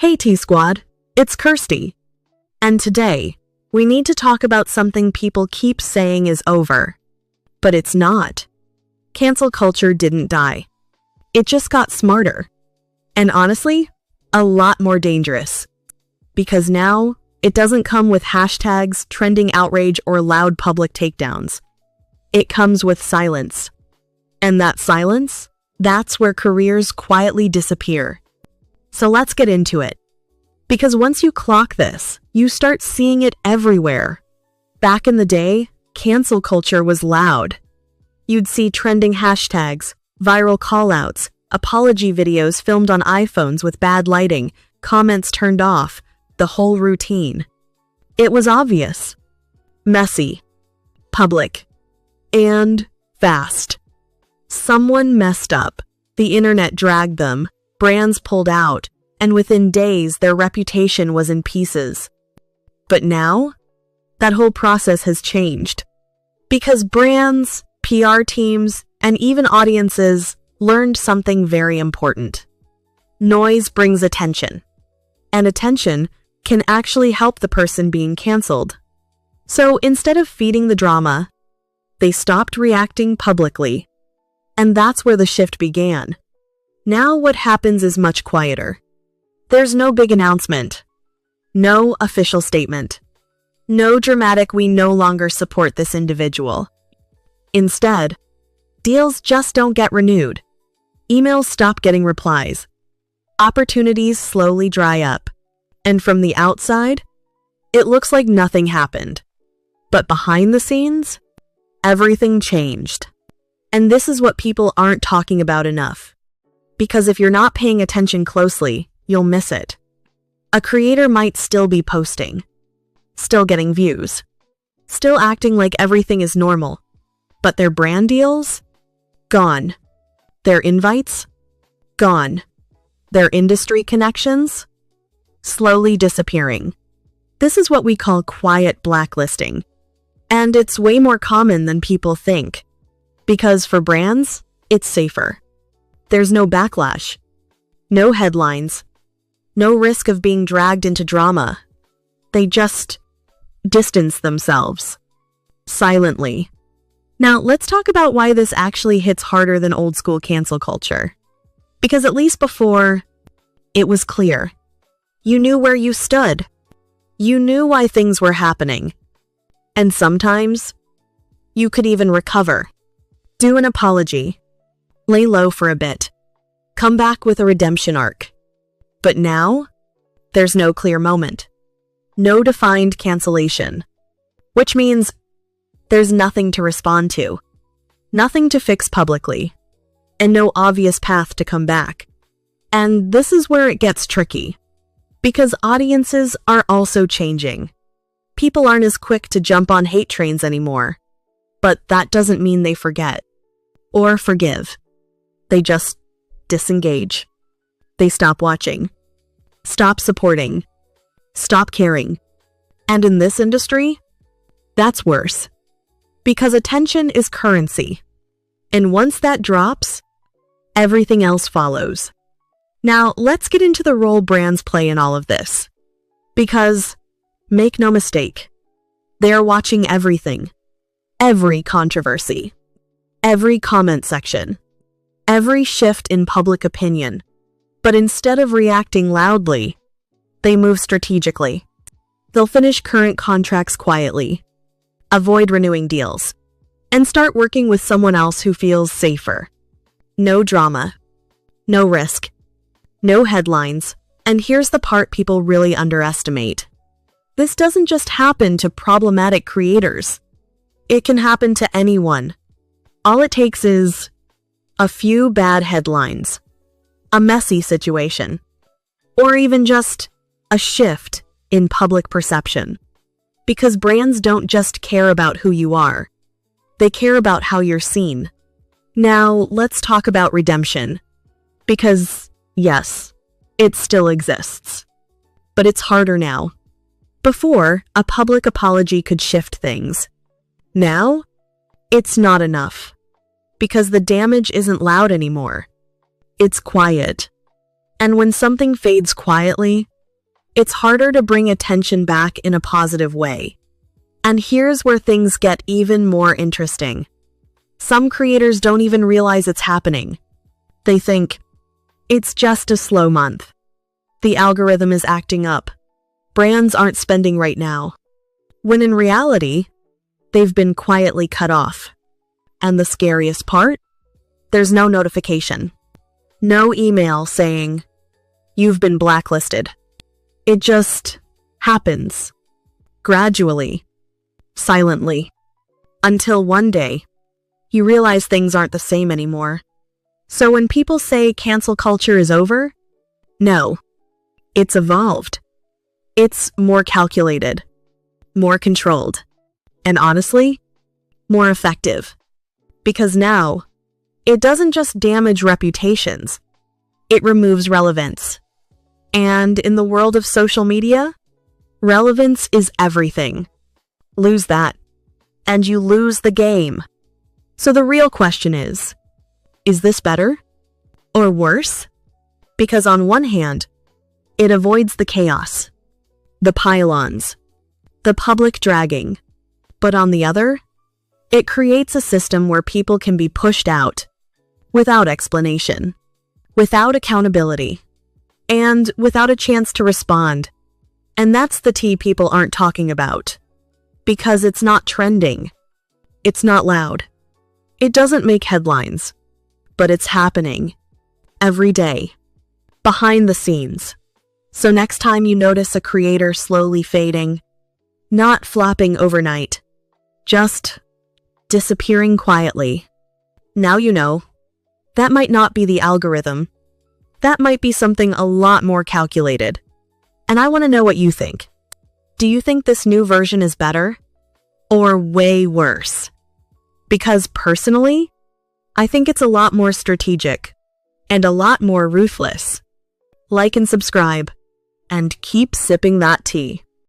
Hey T-Squad, it's Kirsty. And today, we need to talk about something people keep saying is over. But it's not. Cancel culture didn't die. It just got smarter. And honestly, a lot more dangerous. Because now, it doesn't come with hashtags, trending outrage, or loud public takedowns. It comes with silence. And that silence, that's where careers quietly disappear. So let's get into it. Because once you clock this, you start seeing it everywhere. Back in the day, cancel culture was loud. You'd see trending hashtags, viral callouts, apology videos filmed on iPhones with bad lighting, comments turned off, the whole routine. It was obvious, messy, public, and fast. Someone messed up. The internet dragged them. Brands pulled out, and within days, their reputation was in pieces. But now, that whole process has changed. Because brands, PR teams, and even audiences learned something very important. Noise brings attention, and attention can actually help the person being canceled. So instead of feeding the drama, they stopped reacting publicly. And that's where the shift began. Now what happens is much quieter. There's no big announcement. No official statement. No dramatic "we no longer support this individual." Instead, deals just don't get renewed. Emails stop getting replies. Opportunities slowly dry up. And from the outside, it looks like nothing happened. But behind the scenes, everything changed. And this is what people aren't talking about enough. Because if you're not paying attention closely, you'll miss it. A creator might still be posting, still getting views, still acting like everything is normal. But their brand deals? Gone. Their invites? Gone. Their industry connections? Slowly disappearing. This is what we call quiet blacklisting. And it's way more common than people think. Because for brands, it's safer. There's no backlash, no headlines, no risk of being dragged into drama. They just distance themselves, silently. Now, let's talk about why this actually hits harder than old-school cancel culture. Because at least before, it was clear. You knew where you stood. You knew why things were happening. And sometimes, you could even recover. Do an apology. Lay low for a bit. Come back with a redemption arc. But now, there's no clear moment. No defined cancellation. Which means there's nothing to respond to. Nothing to fix publicly. And no obvious path to come back. And this is where it gets tricky. Because audiences are also changing. People aren't as quick to jump on hate trains anymore. But that doesn't mean they forget. Or forgive. They just disengage. They stop watching. Stop supporting. Stop caring. And in this industry, that's worse. Because attention is currency. And once that drops, everything else follows. Now, let's get into the role brands play in all of this. Because, make no mistake, they are watching everything. Every controversy. Every comment section. Every shift in public opinion. But instead of reacting loudly, they move strategically. They'll finish current contracts quietly, avoid renewing deals, and start working with someone else who feels safer. No drama. No risk. No headlines. And here's the part people really underestimate. This doesn't just happen to problematic creators. It can happen to anyone. All it takes is a few bad headlines, a messy situation, or even just a shift in public perception. Because brands don't just care about who you are. They care about how you're seen. Now, let's talk about redemption. Because, yes, it still exists. But it's harder now. Before, a public apology could shift things. Now, it's not enough. Because the damage isn't loud anymore. It's quiet. And when something fades quietly, it's harder to bring attention back in a positive way. And here's where things get even more interesting. Some creators don't even realize it's happening. They think, it's just a slow month. The algorithm is acting up. Brands aren't spending right now. When in reality, they've been quietly cut off. And the scariest part? There's no notification. No email saying, you've been blacklisted. It just happens. Gradually. Silently. Until one day, you realize things aren't the same anymore. So when people say cancel culture is over, no. It's evolved. It's more calculated. More controlled. And honestly, more effective. Because now, it doesn't just damage reputations, it removes relevance. And in the world of social media, relevance is everything. Lose that, and you lose the game. So the real question is this better or worse? Because on one hand, it avoids the chaos, the pile-ons, the public dragging. But on the other, it creates a system where people can be pushed out without explanation, without accountability, and without a chance to respond. And that's the tea people aren't talking about. Because it's not trending. It's not loud. It doesn't make headlines. But it's happening. Every day. Behind the scenes. So next time you notice a creator slowly fading, not flopping overnight, just disappearing quietly, now you know. That might not be the algorithm. That might be something a lot more calculated. And I want to know what you think. Do you think this new version is better? Or way worse? Because personally, I think it's a lot more strategic and a lot more ruthless. Like and subscribe, and keep sipping that tea.